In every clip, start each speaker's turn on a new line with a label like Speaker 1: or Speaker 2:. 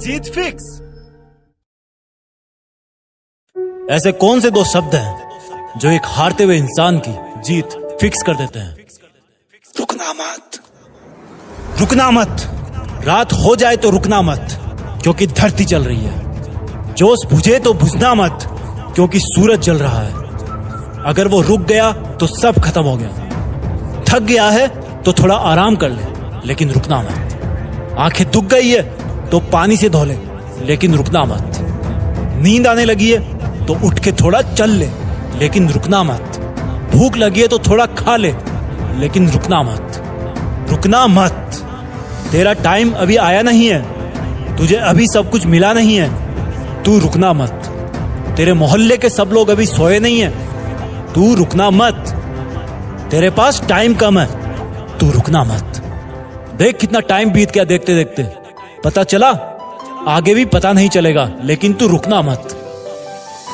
Speaker 1: जीत fix. ऐसे कौन से दो शब्द हैं जो एक हारते हुए इंसान की जीत फिक्स कर देते हैं? रुकना मत, रुकना मत। रात हो जाए तो रुकना मत, क्योंकि धरती चल रही है। जोश बुझे तो बुझना मत, क्योंकि सूरज जल रहा है। अगर वो रुक गया तो सब खत्म हो गया। थक गया है तो थोड़ा आराम कर ले, लेकिन रुकना मत। आंखें दुख गई है तो पानी से धो ले, लेकिन रुकना मत। नींद आने लगी है तो उठ के थोड़ा चल ले, लेकिन रुकना मत। भूख लगी है तो थोड़ा खा ले, लेकिन रुकना मत। रुकना मत। तेरा टाइम अभी आया नहीं है, तुझे अभी सब कुछ मिला नहीं है, तू रुकना मत। तेरे मोहल्ले के सब लोग अभी सोए नहीं है, तू रुकना मत। तेरे पास टाइम कम है, तू रुकना मत। देख कितना टाइम बीत गया देखते देखते, पता चला आगे भी पता नहीं चलेगा, लेकिन तू रुकना मत।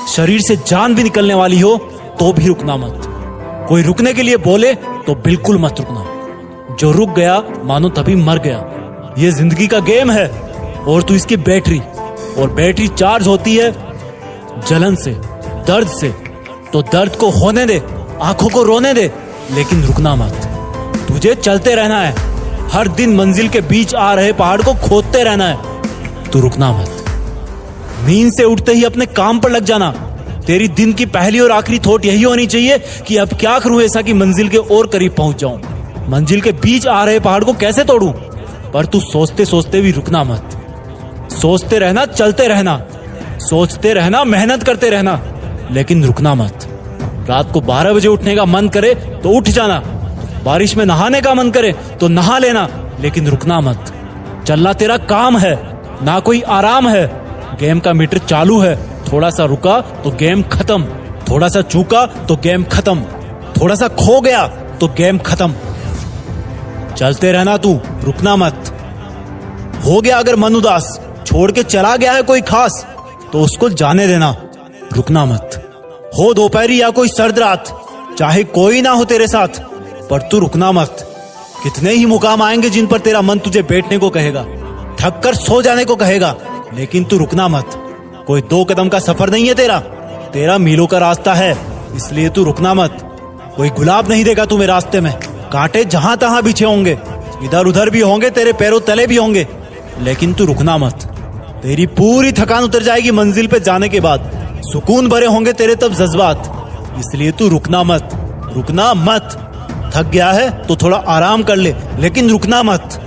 Speaker 1: शरीर से जान भी निकलने वाली हो तो भी रुकना मत। कोई रुकने के लिए बोले तो बिल्कुल मत रुकना। जो रुक गया मानो तभी मर गया। ये जिंदगी का गेम है और तू इसकी बैटरी, और बैटरी चार्ज होती है जलन से, दर्द से। तो दर्द को होने दे, आंखों को रोने दे, लेकिन रुकना मत। तुझे चलते रहना है, हर दिन मंजिल के बीच आ रहे पहाड़ को खोदते रहना है, तू रुकना मत। नींद से उठते ही अपने काम पर लग जाना। तेरी दिन की पहली और आखिरी थॉट यही होनी चाहिए कि अब क्या करूं ऐसा कि मंजिल के और करीब पहुंच जाऊं। मंजिल के बीच आ रहे पहाड़ को कैसे तोड़ूं? पर तू सोचते सोचते भी रुकना मत। सोचते रहना, चलते रहना, सोचते रहना, मेहनत करते रहना, लेकिन रुकना मत। रात को 12 बजे उठने का मन करे तो उठ जाना। बारिश में नहाने का मन करे तो नहा लेना, लेकिन रुकना मत। चलना तेरा काम है, ना कोई आराम है। गेम का मीटर चालू है, थोड़ा सा रुका तो गेम खत्म, थोड़ा सा चूका तो गेम खत्म, थोड़ा सा खो गया तो गेम खत्म। चलते रहना तू, रुकना मत। हो गया अगर मन उदास, छोड़ के चला गया है कोई खास, तो उसको जाने देना, रुकना मत। हो दोपहरी या कोई सर्द रात, चाहे कोई ना हो तेरे साथ, पर तू रुकना मत। कितने ही मुकाम आएंगे जिन पर तेरा मन तुझे बैठने को कहेगा, थक कर सो जाने को कहेगा, लेकिन तू रुकना मत। कोई 2 कदम का सफर नहीं है तेरा, तेरा मीलों का रास्ता है, इसलिए तू रुकना मत। कोई गुलाब नहीं देगा तुम्हें रास्ते में, कांटे जहां तहां बिछे होंगे, इधर उधर भी होंगे, तेरे पैरों तले भी होंगे, लेकिन तू रुकना मत। तेरी पूरी थकान उतर जाएगी मंजिल पे जाने के बाद, सुकून भरे होंगे तेरे तब जज्बात, इसलिए तू रुकना मत। रुकना मत। थक गया है तो थोड़ा आराम कर ले, लेकिन रुकना मत।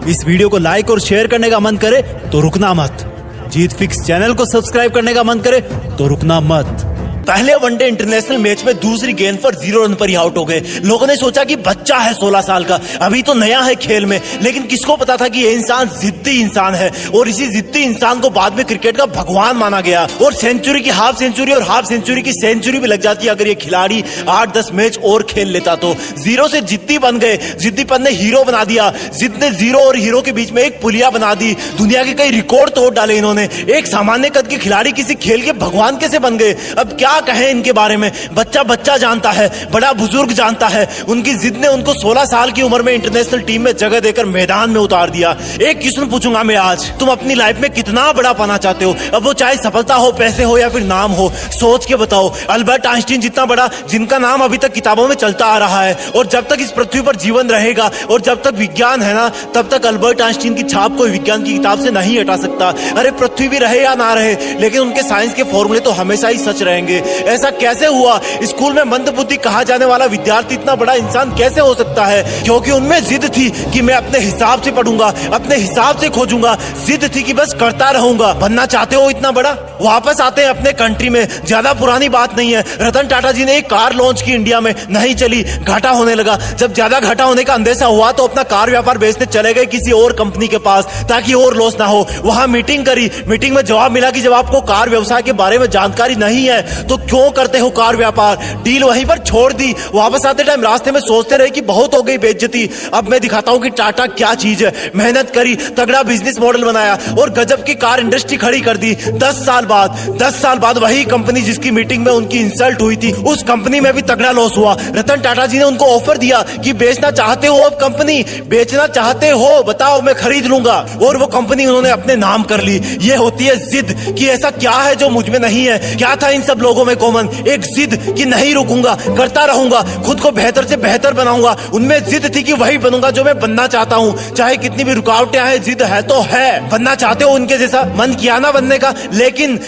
Speaker 1: इस वीडियो को लाइक और शेयर करने का मन करे तो रुकना मत। जीत फिक्स चैनल को सब्सक्राइब करने का मन करे तो रुकना मत।
Speaker 2: पहले वनडे इंटरनेशनल मैच में दूसरी गेंद पर 0 रन पर ही आउट हो गए। लोगों ने सोचा कि बच्चा है 16 साल का, अभी तो नया है खेल में, लेकिन किसको पता था कि ये इंसान जिद्दी इंसान है, और इसी जिद्दी इंसान को बाद में क्रिकेट का भगवान माना गया। और सेंचुरी की हाफ सेंचुरी और हाफ सेंचुरी की सेंचुरी भी लग जाती है अगर ये खिलाड़ी 8-10 मैच और खेल लेता तो। 0 से जिद्दी बन गए, जिद्दीपन ने हीरो बना दिया, जिद ने 0 और हीरो के बीच में एक पुलिया बना दी। दुनिया के कई रिकॉर्ड तोड़ डाले इन्होंने। एक सामान्य कद के खिलाड़ी किसी खेल के भगवान कैसे बन गए? अब क्या कहें इनके बारे में। बच्चा बच्चा जानता है, बड़ा बुजुर्ग जानता है। उनकी जिद ने उनको 16 साल की उम्र में इंटरनेशनल टीम में जगह देकर मैदान में उतार दिया। एक क्वेश्चन पूछूंगा मैं आज, तुम अपनी लाइफ में कितना बड़ा पाना चाहते हो? अब वो चाहे सफलता हो, पैसे हो या फिर नाम हो, सोच के बताओ। अल्बर्ट आइंस्टीन जितना बड़ा, जिनका नाम अभी तक किताबों में चलता आ रहा है, और जब तक इस पृथ्वी पर जीवन रहेगा और जब तक विज्ञान है ना, तब तक अल्बर्ट आइंस्टीन की छाप कोई विज्ञान की किताब से नहीं हटा सकता। अरे पृथ्वी भी रहे या ना रहे, लेकिन उनके साइंस के फॉर्मूले तो हमेशा ही सच रहेंगे। ऐसा कैसे हुआ? स्कूल में मंदबुद्धि कहा जाने वाला विद्यार्थी इतना बड़ा इंसान कैसे हो सकता है? क्योंकि उनमें जिद थी कि मैं अपने हिसाब से पढ़ूंगा, अपने हिसाब से खोजूंगा। जिद थी कि बस करता रहूंगा। बनना चाहते हो इतना बड़ा? वापस आते हैं अपने कंट्री में, ज्यादा पुरानी बात नहीं है। रतन टाटा जी ने एक कार लॉन्च की इंडिया में, नहीं चली, घाटा होने लगा। जब ज्यादा घाटा होने का अंदेशा हुआ तो अपना कार व्यापार बेचने चले गए किसी और कंपनी के पास, ताकि और लॉस ना हो। वहां मीटिंग करी, मीटिंग में जवाब मिला कि जब आपको कार व्यवसाय के बारे में जानकारी नहीं है तो क्यों करते हो कार व्यापार? डील वहीं पर छोड़ दी। वापस आते टाइम रास्ते में सोचते रहे कि बहुत हो गई बेइज्जती, अब मैं दिखाता हूं कि टाटा क्या चीज है। मेहनत करी, तगड़ा बिजनेस मॉडल बनाया और गजब की कार इंडस्ट्री खड़ी कर दी। 10 साल बाद वही कंपनी जिसकी मीटिंग में उनकी इंसल्ट हुई थी, उस कंपनी में भी तगड़ा लॉस हुआ। रतन टाटा जी ने उनको ऑफर दिया कि बेचना चाहते हो, अब कंपनी बेचना चाहते हो, बताओ मैं खरीद लूंगा। और वो कंपनी उन्होंने अपने नाम कर ली। ये होती है जिद कि ऐसा क्या है जो मुझ में नहीं है। क्या था इन सब लोगों में कॉमन? एक जिद कि नहीं रुकूंगा, करता रहूंगा, खुद को बेहतर से बेहतर बनाऊंगा। उनमें जिद थी कि वही बनूंगा जो मैं बनना चाहता हूं, चाहे कितनी भी रुकावटें आए। जिद है तो है। बनना चाहते हो उनके जैसा? मन किया ना बनने का, लेकिन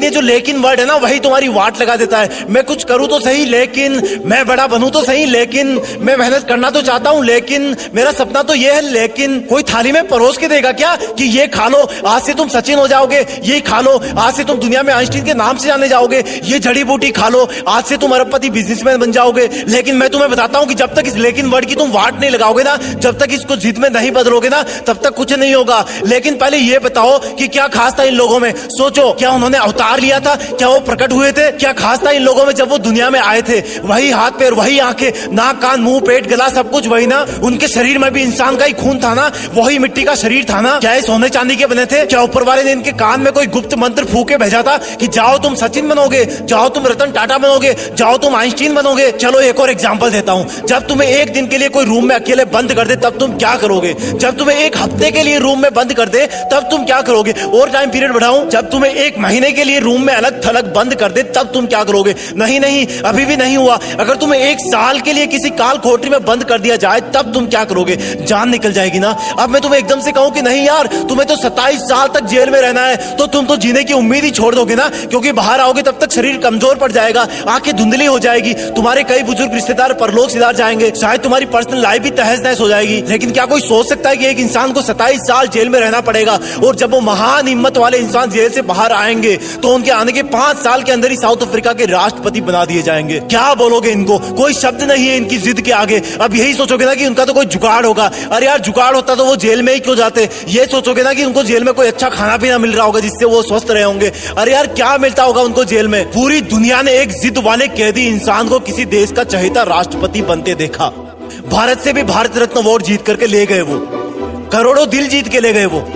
Speaker 2: ये जो लेकिन वर्ड है ना, वही तुम्हारी वाट लगा देता है। मैं कुछ करूं तो सही, लेकिन मैं बड़ा बनूं तो सही, लेकिन मैं मेहनत करना तो चाहता हूं, लेकिन मेरा सपना तो ये है, लेकिन कोई थाली में परोस के देगा क्या कि ये खा लो, आज से तुम सचिन हो जाओगे, ये खा लो, आज से तुम दुनिया में आइंस्टीन के नाम से जाने जाओगे, ये जड़ी बूटी खा लो, आज से तुम अरबपति बिजनेसमैन बन जाओगे। लेकिन मैं तुम्हें बताता हूं कि जब तक इस लेकिन वर्ड की तुम वाट नहीं लगाओगे ना, जब तक इसको जिद में नहीं बदलोगे ना, तब तक कुछ नहीं होगा। लेकिन पहले ये बताओ कि क्या खास था इन लोगों में? सोचो, क्या उन्होंने अवतार लिया था? क्या वो प्रकट हुए थे? क्या खास था इन लोगों में जब वो दुनिया में आए थे? वही हाथ पैर, वही आंखें, नाक कान मुंह पेट गला सब कुछ वही ना। उनके शरीर में भी इंसान का ही खून था ना, वही मिट्टी का शरीर था ना। क्या ये सोने चांदी के बने थे? क्या ऊपर वाले ने इनके कान में कोई गुप्त मंत्र फूके भेजा था कि जाओ तुम सचिन बनोगे, जाओ तुम रतन टाटा बनोगे, जाओ तुम आइंस्टीन बनोगे? चलो एक और एग्जांपल देता हूं। जब तुम्हें एक दिन के लिए कोई रूम में अकेले बंद कर दे, तब तुम क्या करोगे? जब तुम्हें एक हफ्ते के लिए रूम में बंद कर दे, तब तुम क्या करोगे? और टाइम पीरियड बढ़ाऊं, जब तुम्हें एक महीने के लिए रूम में अलग थलग बंद कर दे, तब तुम क्या करोगे? नहीं, अभी भी नहीं हुआ। अगर तुम्हें एक साल के लिए किसी काल कोठरी में बंद कर दिया जाए, तब तुम क्या करोगे? जान निकल जाएगी ना। अब मैं तुम्हें एकदम से कहूं कि नहीं यार, तुम्हें तो 27 साल तक जेल में रहना है, तो तुम तो जीने की उम्मीद ही छोड़ दोगे ना, क्योंकि बाहर आओगे तब तक शरीर कमजोर पड़ जाएगा, आंखें धुंधली हो जाएगी, तुम्हारे कई बुजुर्ग रिश्तेदार परलोक सिधार जाएंगे, शायद तुम्हारी पर्सनल लाइफ भी तहस नहस हो जाएगी। लेकिन क्या कोई सोच सकता है कि एक इंसान को 27 साल जेल में रहना पड़ेगा, और जब वो महान हिम्मत वाले इंसान जेल से बाहर आएंगे तो उनके आने के 5 साल के अंदर ही साउथ अफ्रीका के राष्ट्रपति बना दिए जाएंगे? क्या बोलोगे इनको? कोई शब्द नहीं है इनकी जिद के आगे। अब यही सोचोगे ना कि उनका तो कोई जुगाड़ होगा। अरे यार, जुगाड़ होता तो वो जेल में ही क्यों जाते? ये सोचोगे ना कि उनको जेल में कोई अच्छा खाना पीना मिल रहा होगा जिससे वो स्वस्थ रहे होंगे। अरे यार, क्या मिलता होगा उनको जेल में? पूरी दुनिया ने एक जिद वाले कैदी इंसान को किसी देश का चहेता राष्ट्रपति बनते देखा। भारत से भी भारत रत्न अवार्ड जीत करके ले गए वो, करोड़ों दिल जीत के ले गए वो।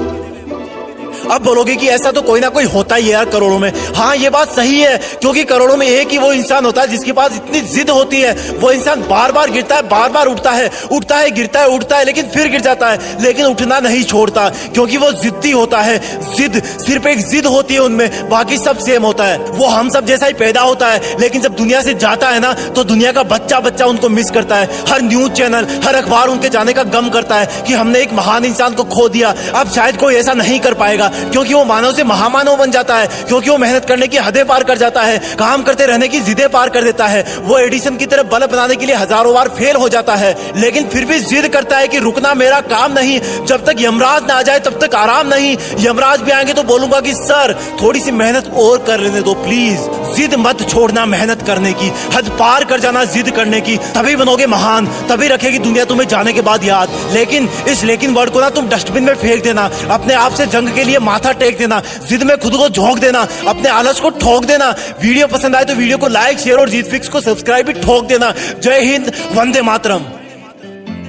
Speaker 2: अब बोलोगे कि ऐसा तो कोई ना कोई होता ही है यार करोड़ों में। हाँ, ये बात सही है, क्योंकि करोड़ों में एक ही वो इंसान होता है जिसके पास इतनी जिद होती है। वो इंसान बार बार गिरता है, बार बार उठता है, गिरता है, उठता है, लेकिन फिर गिर जाता है, लेकिन उठना नहीं छोड़ता, क्योंकि वो जिद्दी होता है। जिद, सिर्फ एक जिद होती है उनमें, बाकी सब सेम होता है। वो हम सब जैसा ही पैदा होता है, लेकिन जब दुनिया से जाता है ना, तो दुनिया का बच्चा उनको मिस करता है। हर न्यूज चैनल, हर अखबार उनके जाने का गम करता है कि हमने एक महान इंसान को खो दिया। अब शायद कोई ऐसा नहीं कर पाएगा, क्योंकि वो मानव से महामानव बन जाता है, क्योंकि वो मेहनत करने की हदें पार कर जाता है, काम करते रहने की जिदें पार कर देता है। वो एडिसन की तरह बल्ब बनाने के लिए हजारों बार फेल हो जाता है, लेकिन फिर भी जिद करता है कि रुकना मेरा काम नहीं, जब तक यमराज ना आ जाए तब तक आराम नहीं। यमराज भी आएंगे तो बोलूंगा कि सर थोड़ी सी मेहनत और कर लेने दो प्लीज। जिद मत छोड़ना मेहनत करने की, हद पार कर जाना जिद करने की, तभी बनोगे महान, तभी रखेगी दुनिया तुम्हें जाने के बाद याद। लेकिन इस लेकिन वर्ड को ना तुम डस्टबिन में फेंक देना, अपने आप से जंग के लिए माथा टेक देना, जिद में खुद को झोंक देना, अपने आलस को ठोक देना। वीडियो पसंद आए तो वीडियो को लाइक, शेयर और जीत फिक्स को सब्सक्राइब भी ठोक देना। जय हिंद, वंदे मातरम।